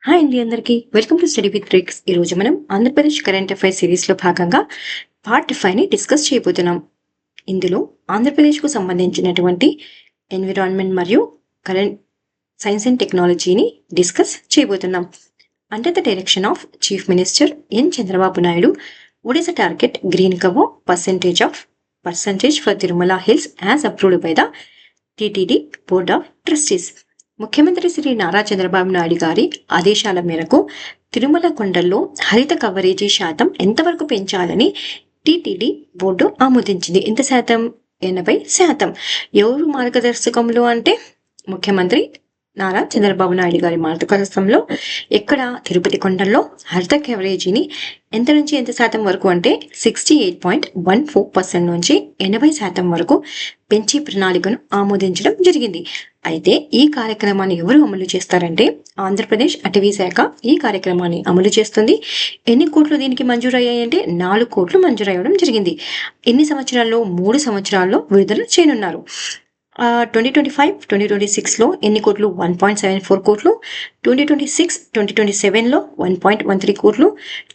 Hi అండి అందరికీ welcome to study with tricks. ఈరోజు మనం ఆంధ్రప్రదేశ్ కరెంట్ అఫైర్స్ సిరీస్లో భాగంగా పార్ట్ 5ని డిస్కస్ చేయబోతున్నాం. ఇందులో ఆంధ్రప్రదేశ్కు సంబంధించినటువంటి ఎన్విరాన్మెంట్ మరియు కరెంట్ సైన్స్ అండ్ టెక్నాలజీని డిస్కస్ చేయబోతున్నాం. Under the direction of chief minister N Chandrababu Naidu, what is the target green cover percentage for Tirumala Hills as approved by the TTD board of trustees. ముఖ్యమంత్రి శ్రీ నారా చంద్రబాబు నాయుడు గారి ఆదేశాల మేరకు తిరుమల కొండల్లో హరిత కవరేజీ శాతం ఎంతవరకు పెంచాలని టీటీడీ బోర్డు ఆమోదించింది. ఎంత శాతం? 80%. ఎవరు మార్గదర్శకంలో అంటే ముఖ్యమంత్రి నారా చంద్రబాబు నాయుడు గారి మార్గదర్శకంలో ఎక్కడ తిరుపతి కొండల్లో హరిత కవరేజీని ఎంత నుంచి ఎంత శాతం వరకు అంటే 68.14% నుంచి 80% వరకు పెంచి ప్రణాళికను ఆమోదించడం జరిగింది. అయితే ఈ కార్యక్రమాన్ని ఎవరు అమలు చేస్తారంటే ఆంధ్రప్రదేశ్ అటవీ శాఖ ఈ కార్యక్రమాన్ని అమలు చేస్తుంది. ఎన్ని కోట్లు దీనికి మంజూరయ్యాయంటే 4 కోట్లు మంజూరయ్యడం జరిగింది. ఎన్ని సంవత్సరాల్లో? 3 సంవత్సరాల్లో విడుదల చేయనున్నారు. 2025-2026లో ఎన్ని కోట్లు? 1.74 కోట్లు. 2026-2027లో 1.13 కోట్లు.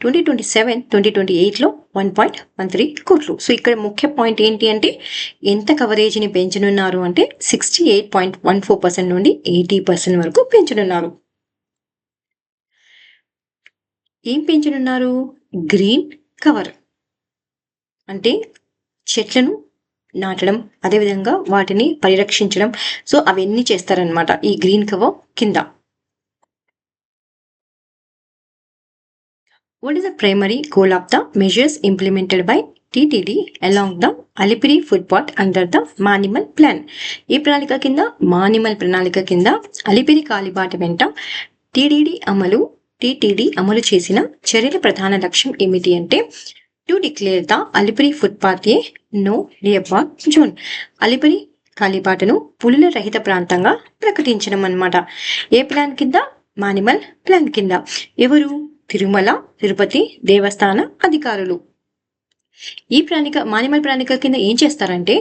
2027-2028లో 1.13 కోట్లు. సో ఇక్కడ ముఖ్య పాయింట్ ఏంటి అంటే ఎంత కవరేజీని పెంచనున్నారు అంటే 68.14% నుండి 80% వరకు పెంచనున్నారు. ఏం పెంచనున్నారు? గ్రీన్ కవర్ అంటే చెట్లను నాటడం, అదేవిధంగా వాటిని పరిరక్షించడం. సో అవన్నీ చేస్తారనమాట ఈ గ్రీన్ కవర్ కింద. What is the primary goal of the measures implemented by TTD along the Alipiri footpath under the Manimal plan? ఈ ప్రణాళిక కింద, మానిమల్ ప్రణాళిక కింద అలిపిరి కాలిబాట వెంట టీటీడీ అమలు చేసిన చర్యల ప్రధాన లక్ష్యం ఏమిటి అంటే to declare the Alipiri footpath a no leopard zone. Alipiri కాలిబాటను పులుల రహిత ప్రాంతంగా ప్రకటించడం అన్నమాట. ఏ ప్లాన్ కింద? మానిమల్ ప్లాన్ కింద. ఎవరు? తిరుమల తిరుపతి దేవస్థాన అధికారులు. ఈ మానిమల్ ప్రణాళిక కింద ఏం చేస్తారంటే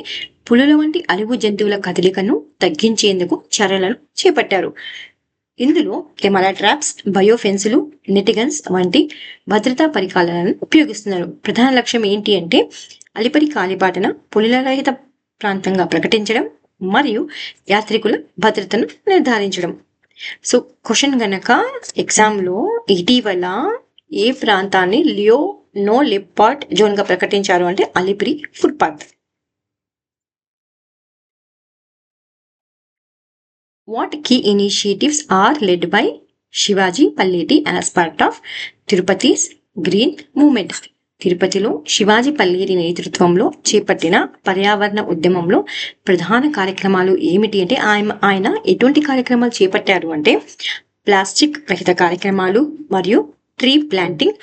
పులుల వంటి అడవి జంతువుల కదలికను తగ్గించేందుకు చర్యలను చేపట్టారు. ఇందులో కెమెరా ట్రాప్స్, బయోఫెన్సులు, నెటిగన్స్ వంటి భద్రతా పరికరాలను ఉపయోగిస్తున్నారు. ప్రధాన లక్ష్యం ఏంటి అంటే అలిపిరి కాలిబాటన పులుల రహిత ప్రాంతంగా ప్రకటించడం మరియు యాత్రికుల భద్రతను నిర్ధారించడం. సో క్వశ్చన్ గనక ఎగ్జామ్లో ఇటీవల ఏ ప్రాంతాన్ని నో లేఅపార్ట్ జోన్ గా ప్రకటించారు అంటే Alipiri footpath. What key initiatives are led by Shivaji Palleti as part of Tirupati's Green Movement? తిరుపతిలో శివాజీ పల్లేరి నేతృత్వంలో చేపట్టిన పర్యావరణ ఉద్యమంలో ప్రధాన కార్యక్రమాలు ఏమిటి అంటే ఆయన ఎటువంటి కార్యక్రమాలు చేపట్టారు అంటే ప్లాస్టిక్ రహిత కార్యక్రమాలు మరియు ట్రీ ప్లాంటింగ్,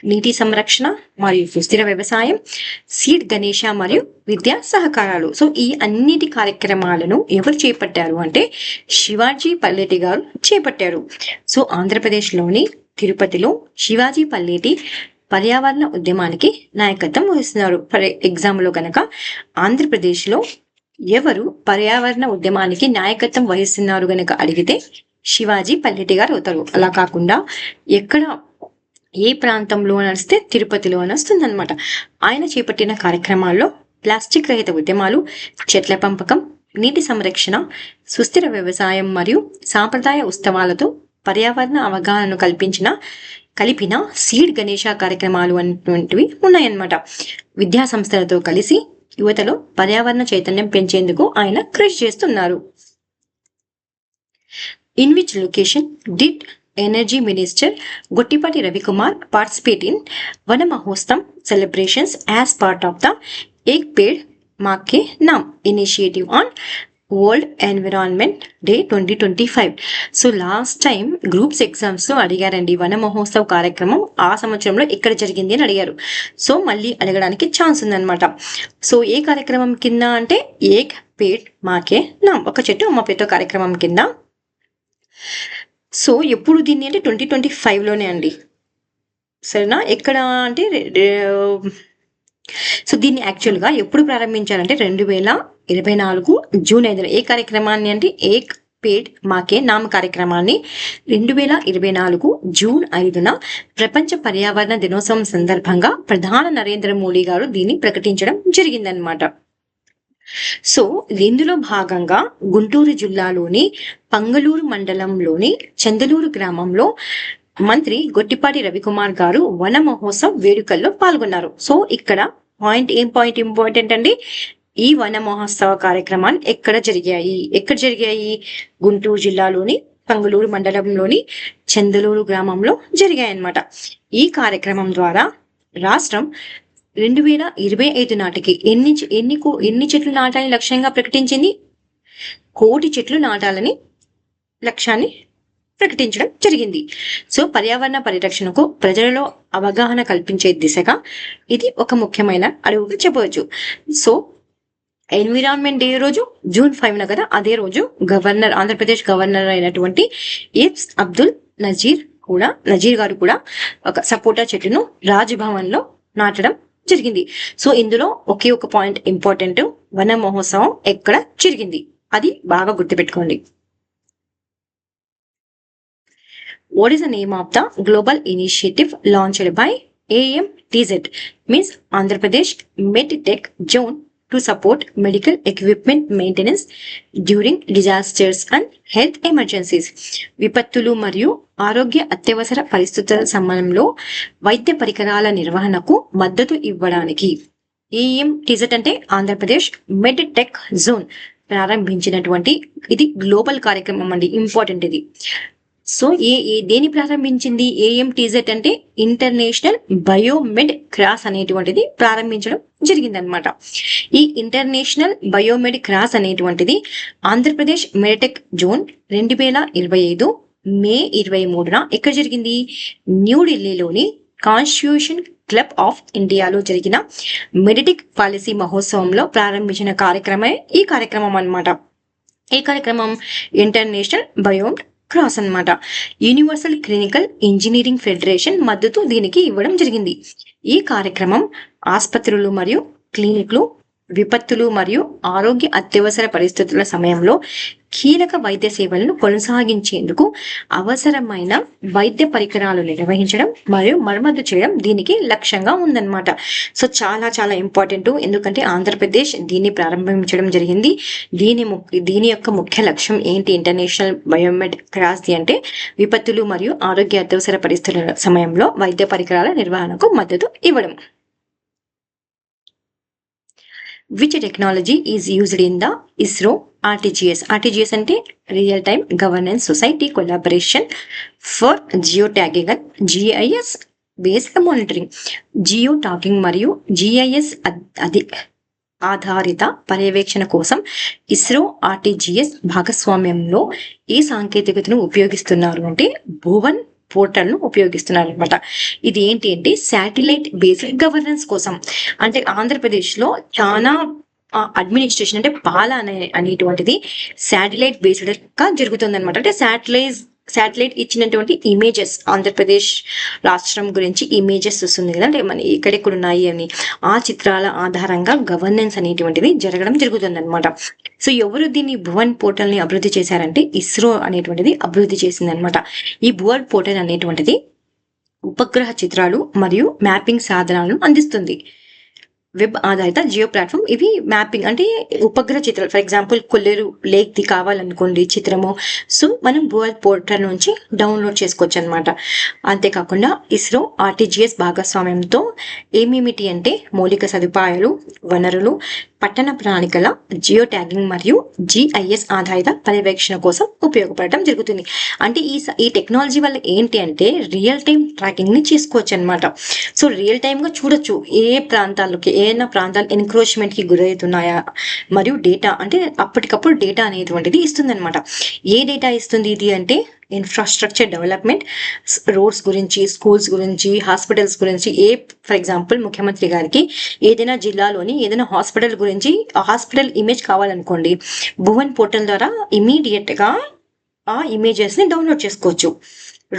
నీటి సంరక్షణ మరియు సుస్థిర వ్యవసాయం, సీడ్ గణేష మరియు విద్యా సహకారాలు. సో ఈ అన్నిటి కార్యక్రమాలను ఎవరు చేపట్టారు అంటే శివాజీ పల్లేటి గారు చేపట్టారు. సో ఆంధ్రప్రదేశ్లోని తిరుపతిలో శివాజీ పల్లేటి పర్యావరణ ఉద్యమానికి నాయకత్వం వహిస్తున్నారు. ఫర్ ఎగ్జాంపుల్లో కనుక ఆంధ్రప్రదేశ్లో ఎవరు పర్యావరణ ఉద్యమానికి నాయకత్వం వహిస్తున్నారు గనక అడిగితే శివాజీ పల్లేటి గారు అవుతారు. అలా కాకుండా ఎక్కడ ఏ ప్రాంతంలో నడిస్తే తిరుపతిలో వస్తుంది అనమాట. ఆయన చేపట్టిన కార్యక్రమాల్లో ప్లాస్టిక్ రహిత ఉద్యమాలు, చెట్ల పెంపకం, నీటి సంరక్షణ, సుస్థిర వ్యవసాయం మరియు సాంప్రదాయ ఉత్సవాలతో పర్యావరణ అవగాహనను కలిపిన సీడ్ గణేష కార్యక్రమాలు అనేటువంటివి ఉన్నాయన్నమాట. విద్యా సంస్థలతో కలిసి యువతలో పర్యావరణ చైతన్యం పెంచేందుకు ఆయన కృషి చేస్తున్నారు. In which location did Energy Minister Gottipati Ravikumar participate in Vana Mahotsav celebrations as part of the Ek Ped Maa Ke Naam initiative on World Environment Day 2025. So last time groups exams లో అడిగారండి వన మహోత్సవ్ కార్యక్రమం ఆ సంవత్సరంలో ఎక్కడ జరిగింది అని అడిగారు. సో మళ్ళీ అడగడానికి ఛాన్స్ ఉందన్నమాట. సో ఏ కార్యక్రమం కింద అంటే ఏక్ పేడ్ మాకే నామ్, ఒక చెట్టు అమ్మ పేరుతో కార్యక్రమం కింద. సో ఎప్పుడు దీన్ని అంటే 2025లోనే అండి. సరేనా? ఎక్కడ అంటే సో దీన్ని యాక్చువల్గా ఎప్పుడు ప్రారంభించారంటే 2024 జూన్ 5. ఏ కార్యక్రమాన్ని అంటే ఏక్ పేడ్ మాకే నామ్ కార్యక్రమాన్ని 2024 జూన్ 5న ప్రపంచ పర్యావరణ దినోత్సవం సందర్భంగా ప్రధాని నరేంద్ర మోడీ గారు దీన్ని ప్రకటించడం జరిగిందనమాట. సో ఇందులో భాగంగా గుంటూరు జిల్లాలోని పంగలూరు మండలంలోని చందలూరు గ్రామంలో మంత్రి గొట్టిపాటి రవికుమార్ గారు వన మహోత్సవ్ వేడుకల్లో పాల్గొన్నారు. సో ఇక్కడ పాయింట్ ఇంపార్టెంట్ అండి. ఈ వన మహోత్సవ కార్యక్రమాలు ఎక్కడ జరిగాయి? గుంటూరు జిల్లాలోని పంగలూరు మండలంలోని చందలూరు గ్రామంలో జరిగాయన్నమాట. ఈ కార్యక్రమం ద్వారా రాష్ట్రం 2025 నాటికి ఎన్ని చెట్లు నాటాలని లక్ష్యంగా ప్రకటించింది? 1 కోటి చెట్లు నాటాలని లక్ష్యాన్ని ప్రకటించడం జరిగింది. సో పర్యావరణ పరిరక్షణకు ప్రజలలో అవగాహన కల్పించే దిశగా ఇది ఒక ముఖ్యమైన అడుగుగా చెప్పవచ్చు. సో ఎన్విరాన్మెంట్ డే రోజు జూన్ 5న కదా, అదే రోజు ఆంధ్రప్రదేశ్ గవర్నర్ అయినటువంటి ఎస్ అబ్దుల్ నజీర్ గారు కూడా ఒక సపోటా చెట్టును రాజ్భవన్ లో నాటడం జరిగింది. సో ఇందులో ఒకే ఒక పాయింట్ ఇంపార్టెంట్, వన మహోత్సవం ఎక్కడ జరిగింది అది బాగా గుర్తుపెట్టుకోండి. What is the name of the global initiative launched by AMTZ, means Andhra Pradesh MedTech Zone, to support medical equipment maintenance during disasters and health emergencies? విపత్తులు మరియు ఆరోగ్య అత్యవసర పరిస్థితుల సమయంలో వైద్య పరికరాల నిర్వహణకు మద్దతు ఇవ్వడానికి AMTZ అంటే ఆంధ్రప్రదేశ్ మెడ్ టెక్ జోన్ ప్రారంభించినటువంటి ఇది గ్లోబల్ కార్యక్రమం అండి. ఇంపార్టెంట్ ఇది. సో దేని ప్రారంభించింది? AMTZ అంటే ఇంటర్నేషనల్ బయోమెడ్ క్రాస్ అనేటువంటిది ప్రారంభించడం జరిగిందనమాట. ఈ ఇంటర్నేషనల్ బయోమెడ్ క్రాస్ అనేటువంటిది ఆంధ్రప్రదేశ్ మెడిటెక్ జోన్ 2025 మే 23న ఎక్కడ జరిగింది? న్యూఢిల్లీలోని కాన్స్టిట్యూషన్ క్లబ్ ఆఫ్ ఇండియాలో జరిగిన మెడిటెక్ పాలసీ మహోత్సవంలో ప్రారంభించిన కార్యక్రమే ఈ కార్యక్రమం అన్నమాట. ఈ కార్యక్రమం ఇంటర్నేషనల్ బయోమెడ్ క్రాస్ అన్నమాట. యూనివర్సల్ క్లినికల్ ఇంజనీరింగ్ ఫెడరేషన్ మద్దతు దీనికి ఇవ్వడం జరిగింది. ఈ కార్యక్రమం ఆసుపత్రులు మరియు క్లినిక్లు విపత్తులు మరియు ఆరోగ్య అత్యవసర పరిస్థితుల సమయంలో కీలక వైద్య సేవలను కొనసాగించేందుకు అవసరమైన వైద్య పరికరాలు నిర్వహించడం మరియు మరమ్మతు చేయడం దీనికి లక్ష్యంగా ఉందన్నమాట. సో చాలా చాలా ఇంపార్టెంట్, ఎందుకంటే ఆంధ్రప్రదేశ్ దీన్ని ప్రారంభించడం జరిగింది. దీని యొక్క ముఖ్య లక్ష్యం ఏంటి? ఇంటర్నేషనల్ బయోమెడ్ క్రాస్ అంటే విపత్తులు మరియు ఆరోగ్య అత్యవసర పరిస్థితుల సమయంలో వైద్య పరికరాల నిర్వహణకు మద్దతు ఇవ్వడం. Which technology is used in the ISRO RTGS? RTGS అంటే real time governance society collaboration for geo tagging and GIS based monitoring. Geo tagging మరియు GIS ఆధారిత పర్యవేక్షణ కోసం ఇస్రో RTGS భాగస్వామ్యంలో ఈ సాంకేతికతను ఉపయోగిస్తున్నారు. అంటే భువన్ పోర్టల్ ను ఉపయోగిస్తున్నారు అనమాట. ఇది ఏంటి అంటే శాటిలైట్ బేస్డ్ గవర్నెన్స్ కోసం. అంటే ఆంధ్రప్రదేశ్ లో చాలా అడ్మినిస్ట్రేషన్ అంటే పాలన అనేటువంటిది శాటిలైట్ బేస్డ్ గా జరుగుతుంది అనమాట. అంటే శాటిలైట్ ఇచ్చినటువంటి ఇమేజెస్, ఆంధ్రప్రదేశ్ రాష్ట్రం గురించి ఇమేజెస్ వస్తుంది కదా, అంటే మన ఎక్కడెక్కడ ఉన్నాయి అని ఆ చిత్రాల ఆధారంగా గవర్నెన్స్ అనేటువంటిది జరుగుతుంది అనమాట. సో ఎవరు దీన్ని భువన్ పోర్టల్ ని అభివృద్ధి చేశారంటే ఇస్రో అనేటువంటిది అభివృద్ధి చేసింది అనమాట. ఈ భువన్ పోర్టల్ అనేటువంటిది ఉపగ్రహ చిత్రాలు మరియు మ్యాపింగ్ సాధనాలను అందిస్తుంది. వెబ్ ఆధారిత జియో ప్లాట్ఫామ్. ఇవి మ్యాపింగ్ అంటే ఉపగ్రహ చిత్రాలు, ఫర్ ఎగ్జాంపుల్ కొల్లేరు లేక్ ది కావాలనుకోండి చిత్రము, సో మనం భువన్ పోర్టల్ నుంచి డౌన్లోడ్ చేసుకోవచ్చు అనమాట. అంతేకాకుండా ఇస్రో RTGS భాగస్వామ్యంతో ఏమేమిటి అంటే మౌలిక సదుపాయాలు, వనరులు, పట్టణ ప్రణాళికల జియో ట్యాగింగ్ మరియు GIS ఆధారిత పర్యవేక్షణ కోసం ఉపయోగపడటం జరుగుతుంది. అంటే ఈ టెక్నాలజీ వల్ల ఏంటి అంటే రియల్ టైం ట్రాకింగ్ ని చేసుకోవచ్చు అనమాట. సో రియల్ టైమ్ గా చూడొచ్చు ఏమైనా ప్రాంతాలు ఎన్క్రోచ్మెంట్ కి గురవుతున్నాయా, మరియు డేటా అంటే అప్పటికప్పుడు డేటా అనేటువంటిది ఇస్తుంది అనమాట. ఏ డేటా ఇస్తుంది ఇది అంటే ఇన్ఫ్రాస్ట్రక్చర్ డెవలప్మెంట్, రోడ్స్ గురించి, స్కూల్స్ గురించి, హాస్పిటల్స్ గురించి. ఫర్ ఎగ్జాంపుల్ ముఖ్యమంత్రి గారికి ఏదైనా జిల్లాలోని ఏదైనా హాస్పిటల్ గురించి ఆ హాస్పిటల్ ఇమేజ్ కావాలనుకోండి, భువన్ పోర్టల్ ద్వారా ఇమీడియట్ గా ఆ ఇమేజెస్ ని డౌన్లోడ్ చేసుకోవచ్చు.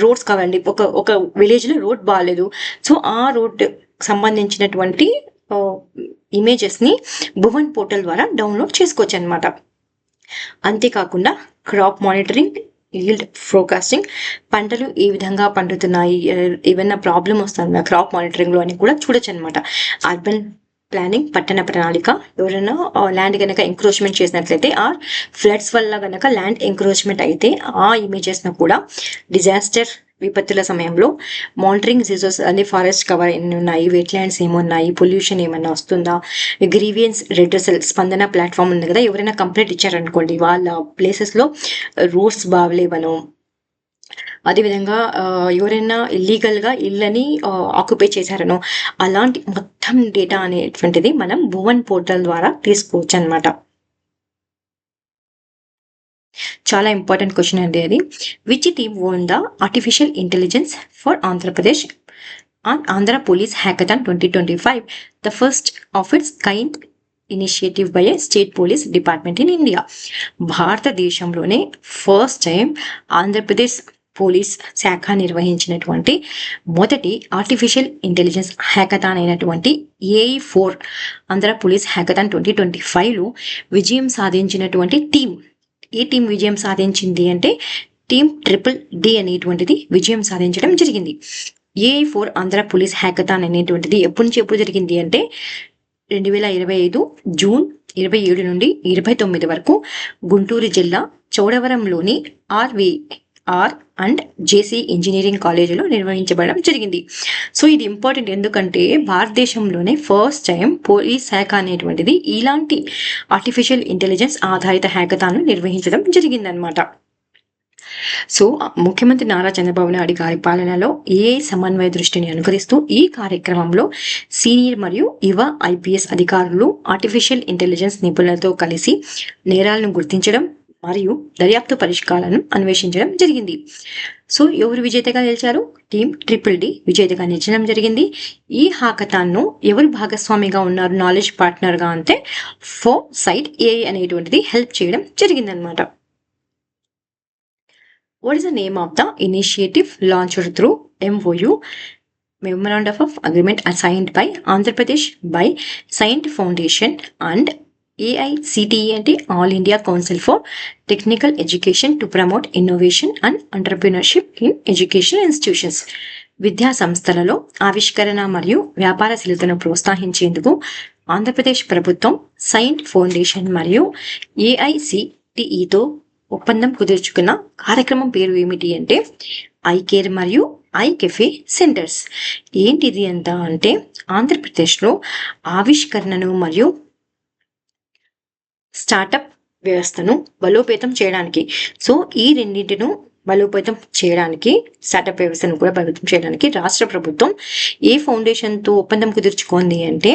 రోడ్స్ కావాలండి, ఒక విలేజ్ లో రోడ్ బాగాలేదు, సో ఆ రోడ్ సంబంధించినటువంటి ఇమేజెస్ ని భువన్ పోర్టల్ ద్వారా డౌన్లోడ్ చేసుకోవచ్చు అనమాట. అంతేకాకుండా క్రాప్ మానిటరింగ్, ఈల్డ్ ఫోర్కాస్టింగ్, పంటలు ఏ విధంగా పండుతున్నాయి, ఏమైనా ప్రాబ్లం వస్తుందా క్రాప్ మానిటరింగ్లో అని కూడా చూడొచ్చు అనమాట. అర్బన్ ప్లానింగ్, పట్టణ ప్రణాళిక, ఎవరైనా ల్యాండ్ కనుక ఎంక్రోచ్మెంట్ చేసినట్లయితే ఆర్ ఫ్లడ్స్ వల్ల కనుక ల్యాండ్ ఎంక్రోచ్మెంట్ అయితే ఆ ఇమేజెస్ను కూడా డిజాస్టర్ విపత్తుల సమయంలో మానిటరింగ్ రిసోర్స్ అనే ఫారెస్ట్ కవర్ ఎన్ని ఉన్నాయి, వెట్ ల్యాండ్స్ ఏమున్నాయి, పొల్యూషన్ ఏమన్నా వస్తుందా, గ్రీవియన్స్ రెడ్రసల్ స్పందన ప్లాట్ఫామ్ ఉంది కదా, ఎవరైనా కంప్లైంట్ ఇచ్చారనుకోండి వాళ్ళ ప్లేసెస్లో రోడ్స్ బాగలేవను, అదేవిధంగా ఎవరైనా ఇల్లీగల్గా ఇళ్ళని ఆక్యుపై చేశారనో అలాంటి మొత్తం డేటా అనేటువంటిది మనం భువన్ పోర్టల్ ద్వారా తీసుకోవచ్చు అనమాట. చాలా ఇంపార్టెంట్ క్వశ్చన్ అండి అది. Which team own the artificial intelligence for Andhra Pradesh on Andhra police hackathon 2025, the first of it's kind initiative by A state police department in India. భారతదేశంలోనే ఫస్ట్ టైం ఆంధ్రప్రదేశ్ పోలీస్ శాఖ నిర్వహించినటువంటి మొదటి ఆర్టిఫిషియల్ ఇంటెలిజెన్స్ హ్యాకథాన్ అయినటువంటి AI4 Andhra police hackathon 2025లో విజయం సాధించినటువంటి team. ఏ team విజయం సాధించింది అంటే టీం DDD అనేటువంటిది విజయం సాధించడం జరిగింది. AI4 ఆంధ్ర పోలీస్ హ్యాకథాన్ అనేటువంటిది ఎప్పుడు జరిగింది అంటే 2025 జూన్ 27 నుండి 29 వరకు గుంటూరు జిల్లా చౌడవరంలోని RVR అండ్ JC ఇంజనీరింగ్ కాలేజీలో నిర్వహించబడడం జరిగింది. సో ఇది ఇంపార్టెంట్ ఎందుకంటే భారతదేశంలోనే ఫస్ట్ టైం పోలీస్ శాఖ అనేటువంటిది ఇలాంటి ఆర్టిఫిషియల్ ఇంటెలిజెన్స్ ఆధారిత హ్యాకథాన్ను నిర్వహించడం జరిగిందనమాట. సో ముఖ్యమంత్రి నారా చంద్రబాబు నాయుడు గారి పాలనలో AI సమన్వయ దృష్టిని అనుకరిస్తూ ఈ కార్యక్రమంలో సీనియర్ మరియు యువ IPS అధికారులు ఆర్టిఫిషియల్ ఇంటెలిజెన్స్ నిపుణులతో కలిసి నేరాలను గుర్తించడం మరియు దర్యాప్తు పరిష్కారాలను అన్వేషించడం జరిగింది. సో ఎవరు విజేతగా నిలిచారు? టీం DDD విజేతగా నిలిచడం జరిగింది. ఈ హ్యాకథాన్ను ఎవరు భాగస్వామిగా ఉన్నారు నాలెడ్జ్ పార్ట్నర్గా అంటే ఫోర్సైట్ AI అనేటువంటిది హెల్ప్ చేయడం జరిగిందనమాట. What is the name of the initiative launched through MOU, Memorandum of Agreement signed by Andhra Pradesh by Scient Foundation and AICTE అంటే All India Council for Technical Education to promote innovation and entrepreneurship in educational institutions. విద్యా సంస్థలలో ఆవిష్కరణ మరియు వ్యాపారశీలతను ప్రోత్సహించేందుకు ఆంధ్రప్రదేశ్ ప్రభుత్వం saint foundation మరియు AICTEతో ఒప్పందం కుదుర్చుకున్న కార్యక్రమం పేరు ఏమిటి అంటే ఐకేర్ మరియు ఐకెఫే సెంటర్స్. ఏంటిది అంతా అంటే ఆంధ్రప్రదేశ్లో ఆవిష్కరణను మరియు స్టార్టప్ వ్యవస్థను బలోపేతం చేయడానికి, సో ఈ రెండింటిను బలోపేతం చేయడానికి, స్టార్టప్ వ్యవస్థను కూడా బలోపేతం చేయడానికి రాష్ట్ర ప్రభుత్వం ఏ ఫౌండేషన్తో ఒప్పందం కుదుర్చుకుంది అంటే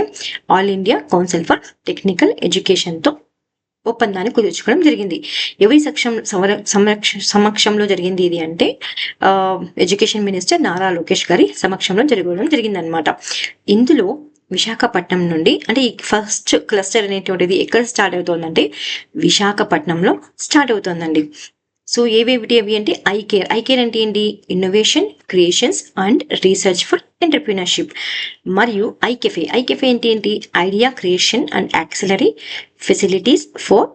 all India council for technical ఎడ్యుకేషన్తో ఒప్పందాన్ని కుదుర్చుకోవడం జరిగింది. ఎవరి సమక్షంలో జరిగింది ఇది అంటే ఎడ్యుకేషన్ మినిస్టర్ నారా లోకేష్ గారి సమక్షంలో జరగడం జరిగిందనమాట. ఇందులో విశాఖపట్నం నుండి అంటే ఈ ఫస్ట్ క్లస్టర్ అనేటువంటిది ఎక్కడ స్టార్ట్ అవుతుందంటే విశాఖపట్నంలో స్టార్ట్ అవుతుందండి. సో ఏవేమిటి అవి అంటే ఐకేర్ అంటే ఏంటి? Innovation, creations and research for entrepreneurship. మరియు ఐకెఫే అంటే ఏంటి? Idea creation and auxiliary facilities for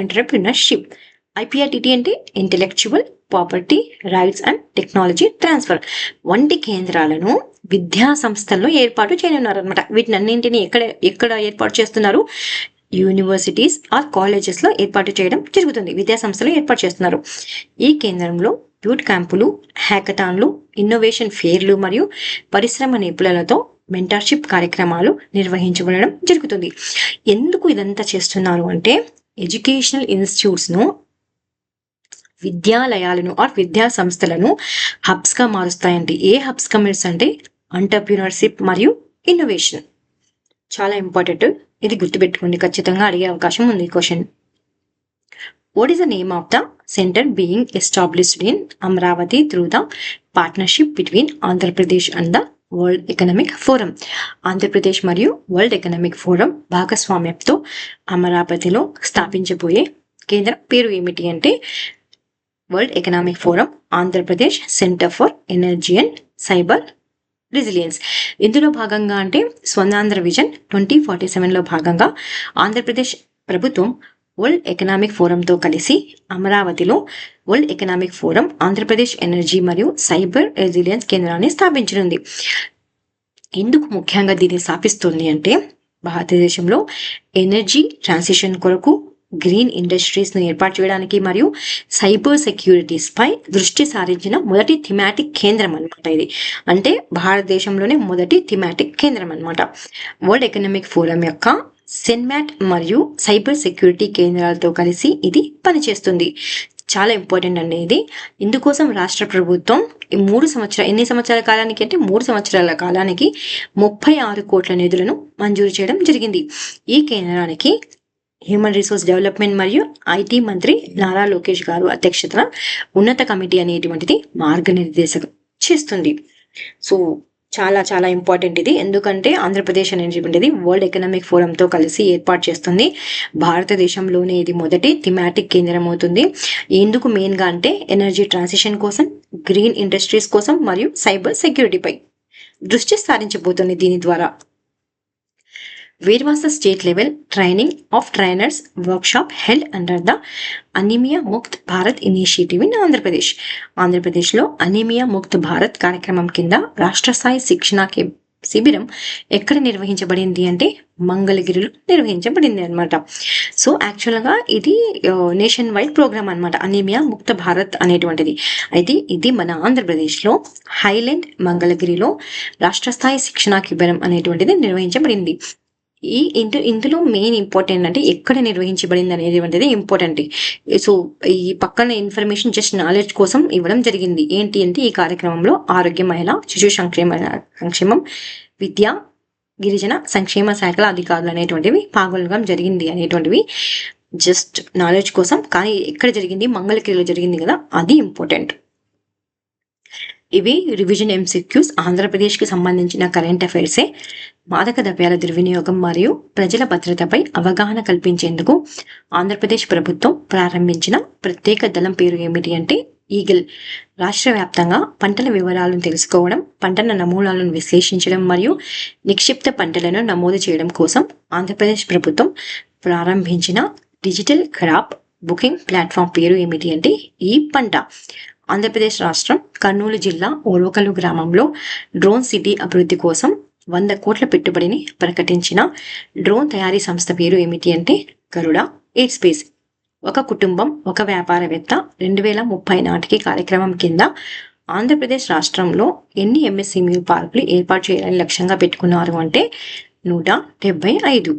entrepreneurship. IPRTT అంటే intellectual property rights and technology transfer వంటి కేంద్రాలను విద్యా సంస్థల్లో ఏర్పాటు చేయనున్నారనమాట. వీటినన్నింటినీ ఎక్కడ ఏర్పాటు చేస్తున్నారు? యూనివర్సిటీస్ ఆర్ కాలేజెస్లో ఏర్పాటు చేయడం జరుగుతుంది. విద్యా సంస్థలు ఏర్పాటు చేస్తున్నారు. ఈ కేంద్రంలో బూట్ క్యాంపులు, హ్యాకథాన్లు, ఇన్నోవేషన్ ఫేర్లు మరియు పరిశ్రమ నిపుణులతో మెంటర్షిప్ కార్యక్రమాలు నిర్వహించబడడం జరుగుతుంది. ఎందుకు ఇదంతా చేస్తున్నారు అంటే ఎడ్యుకేషనల్ ఇన్స్టిట్యూట్స్ను, విద్యాలయాలను ఆర్ విద్యా సంస్థలను హబ్స్గా మారుస్తాయండి. ఏ హబ్స్ కమిట్స్ అంటే ఎంటర్ప్రీనర్షిప్ మరియు ఇన్నోవేషన్. చాలా ఇంపార్టెంట్, ఇది గుర్తుపెట్టుకోండి, ఖచ్చితంగా అడిగే అవకాశం ఉంది question. What is the name of the centre being established in Amaravati through the partnership between Andhra Pradesh and the world economic forum. Andhra Pradesh మరియు వరల్డ్ ఎకనామిక్ ఫోరం భాగస్వామ్యంతో అమరావతిలో స్థాపించబోయే కేంద్రం పేరు ఏమిటి అంటే world economic forum Andhra Pradesh centre for energy and cyber resilience. ఇందులో భాగంగా అంటే స్వర్ణాంధ్ర విజన్ 2047లో భాగంగా ఆంధ్రప్రదేశ్ ప్రభుత్వం వరల్డ్ ఎకనామిక్ ఫోరంతో కలిసి అమరావతిలో world economic forum Andhra Pradesh energy మరియు సైబర్ రెసిలియన్స్ కేంద్రాన్ని స్థాపించనుంది. ఎందుకు ముఖ్యంగా దీన్ని స్థాపిస్తుంది అంటే భారతదేశంలో ఎనర్జీ ట్రాన్సిషన్ కొరకు గ్రీన్ ఇండస్ట్రీస్ను ఏర్పాటు చేయడానికి మరియు సైబర్ సెక్యూరిటీస్ పై దృష్టి సారించిన మొదటి థిమాటిక్ కేంద్రం అనమాట ఇది. అంటే భారతదేశంలోనే మొదటి థిమాటిక్ కేంద్రం అనమాట. వరల్డ్ ఎకనామిక్ ఫోరం యొక్క సెన్మాట్ మరియు సైబర్ సెక్యూరిటీ కేంద్రాలతో కలిసి ఇది పనిచేస్తుంది. చాలా ఇంపార్టెంట్ అండి ఇది. ఇందుకోసం రాష్ట్ర ప్రభుత్వం ఎన్ని సంవత్సరాల కాలానికి అంటే 3 సంవత్సరాల కాలానికి 36 కోట్ల నిధులను మంజూరు చేయడం జరిగింది. ఈ కేంద్రానికి హ్యూమన్ రిసోర్స్ డెవలప్మెంట్ మరియు ఐటీ మంత్రి నారా లోకేష్ గారు అధ్యక్షతన ఉన్నత కమిటీ అనేటువంటిది మార్గనిర్దేశకం చేస్తుంది. సో చాలా చాలా ఇంపార్టెంట్ ఇది. ఎందుకంటే ఆంధ్రప్రదేశ్ అనేటువంటిది వరల్డ్ ఎకనామిక్ ఫోరంతో కలిసి ఏర్పాటు చేస్తుంది. భారతదేశంలోనే ఇది మొదటి థిమాటిక్ కేంద్రం అవుతుంది. ఎందుకు మెయిన్గా అంటే ఎనర్జీ ట్రాన్సిషన్ కోసం, గ్రీన్ ఇండస్ట్రీస్ కోసం మరియు సైబర్ సెక్యూరిటీపై దృష్టి సారించబోతుంది. దీని ద్వారా Where was the state level training of trainers workshop held under the anaemia Mukt Bharat initiative in Andhra Pradesh? ఆంధ్రప్రదేశ్లో అనీమియా ముక్త్ భారత్ కార్యక్రమం కింద రాష్ట్ర స్థాయి శిక్షణ శిబిరం ఎక్కడ నిర్వహించబడింది అంటే మంగళగిరిలో నిర్వహించబడింది అనమాట. సో యాక్చువల్గా ఇది నేషన్ వైడ్ ప్రోగ్రామ్ అనమాట, అనీమియా ముక్త భారత్ అనేటువంటిది. అయితే ఇది మన ఆంధ్రప్రదేశ్లో హైలాండ్ మంగళగిరిలో రాష్ట్ర స్థాయి శిక్షణ శిబిరం అనేటువంటిది నిర్వహించబడింది. ఇందులో మెయిన్ ఇంపార్టెంట్ అంటే ఎక్కడ నిర్వహించబడింది అనేది ఇంపార్టెంట్. సో ఈ పక్కన ఇన్ఫర్మేషన్ జస్ట్ నాలెడ్జ్ కోసం ఇవ్వడం జరిగింది. ఏంటి అంటే ఈ కార్యక్రమంలో ఆరోగ్య, మహిళా, శిశు సంక్షేమం, విద్యా, గిరిజన సంక్షేమ శాఖల అధికారులు అనేటువంటివి పాల్గొనడం జరిగింది అనేటువంటివి జస్ట్ నాలెడ్జ్ కోసం. కానీ ఎక్కడ జరిగింది? మంగళగిరిలో జరిగింది కదా, అది ఇంపార్టెంట్. ఇవి రివిజన్ ఎంసిక్యూస్. ఆంధ్రప్రదేశ్కి సంబంధించిన కరెంట్ అఫైర్సే. మాదక ద్రవ్యాల దుర్వినియోగం మరియు ప్రజల భద్రతపై అవగాహన కల్పించేందుకు ఆంధ్రప్రదేశ్ ప్రభుత్వం ప్రారంభించిన ప్రత్యేక దళం పేరు ఏమిటి అంటే ఈగిల్. రాష్ట్ర వ్యాప్తంగా పంటల వివరాలను తెలుసుకోవడం, పంటల నమూనాలను విశ్లేషించడం మరియు నిక్షిప్త పంటలను నమోదు చేయడం కోసం ఆంధ్రప్రదేశ్ ప్రభుత్వం ప్రారంభించిన డిజిటల్ క్రాప్ బుకింగ్ ప్లాట్ఫామ్ పేరు ఏమిటి అంటే ఈ పంట. ఆంధ్రప్రదేశ్ రాష్ట్రం కర్నూలు జిల్లా ఓర్వకల్లు గ్రామంలో డ్రోన్ సిటీ అభివృద్ధి కోసం 100 కోట్ల పెట్టుబడిని ప్రకటించిన డ్రోన్ తయారీ సంస్థ పేరు ఏమిటి అంటే గరుడ ఎయిర్ స్పేస్. ఒక కుటుంబం ఒక వ్యాపారవేత్త 2030 నాటికి కార్యక్రమం కింద ఆంధ్రప్రదేశ్ రాష్ట్రంలో ఎన్ని ఎంఎస్ఎంఈ పార్కులు ఏర్పాటు చేయాలని లక్ష్యంగా పెట్టుకున్నారు అంటే 175.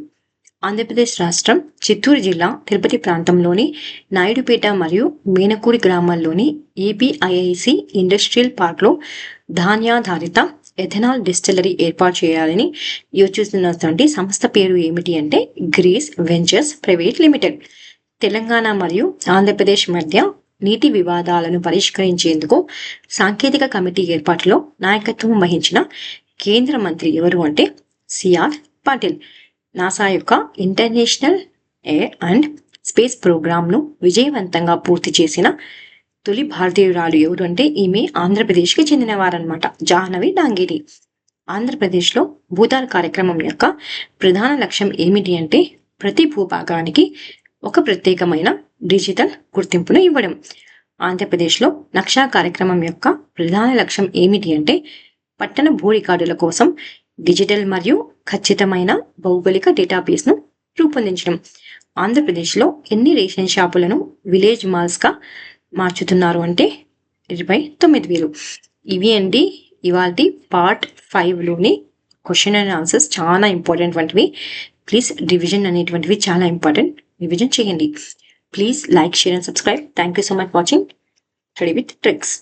ఆంధ్రప్రదేశ్ రాష్ట్రం చిత్తూరు జిల్లా తిరుపతి ప్రాంతంలోని నాయుడుపేట మరియు మేనకూరి గ్రామాల్లోని ఏపీఐఐసి ఇండస్ట్రియల్ పార్క్లో ధాన్యాధారిత ఎథనాల్ డిస్టిలరీ ఏర్పాటు చేయాలని యోచిస్తున్నటువంటి సంస్థ పేరు ఏమిటి అంటే grace ventures private limited. Telangana మరియు ఆంధ్రప్రదేశ్ మధ్య నీటి వివాదాలను పరిష్కరించేందుకు సాంకేతిక కమిటీ ఏర్పాటులో నాయకత్వం వహించిన కేంద్ర మంత్రి ఎవరు అంటే సిఆర్ పాటిల్. నాసా యొక్క ఇంటర్నేషనల్ ఎయిర్ అండ్ స్పేస్ ప్రోగ్రామ్ను విజయవంతంగా పూర్తి చేసిన తొలి భారతీయురాలు ఎవరు అంటే ఈమె ఆంధ్రప్రదేశ్కి చెందినవారనమాట, జాహ్నవి డాంగేటి. ఆంధ్రప్రదేశ్లో భూతాల్ కార్యక్రమం యొక్క ప్రధాన లక్ష్యం ఏమిటి అంటే ప్రతి భూభాగానికి ఒక ప్రత్యేకమైన డిజిటల్ గుర్తింపును ఇవ్వడం. ఆంధ్రప్రదేశ్లో నక్షా కార్యక్రమం యొక్క ప్రధాన లక్ష్యం ఏమిటి అంటే పట్టణ భూ రికార్డుల కోసం డిజిటల్ మరియు ఖచ్చితమైన భౌగోళిక డేటాబేస్ను రూపొందించడం. ఆంధ్రప్రదేశ్లో ఎన్ని రేషన్ షాపులను విలేజ్ మాల్స్గా మార్చుతున్నారు అంటే 29,000. ఇవి అండి ఇవాల్టి పార్ట్ 5లోని క్వశ్చన్ అండ్ ఆన్సర్స్. చాలా ఇంపార్టెంట్ వంటివి. ప్లీజ్ రివిజన్ అనేటువంటివి చాలా ఇంపార్టెంట్, రివిజన్ చేయండి. Please like, share and subscribe. Thank you so much watching study with tricks.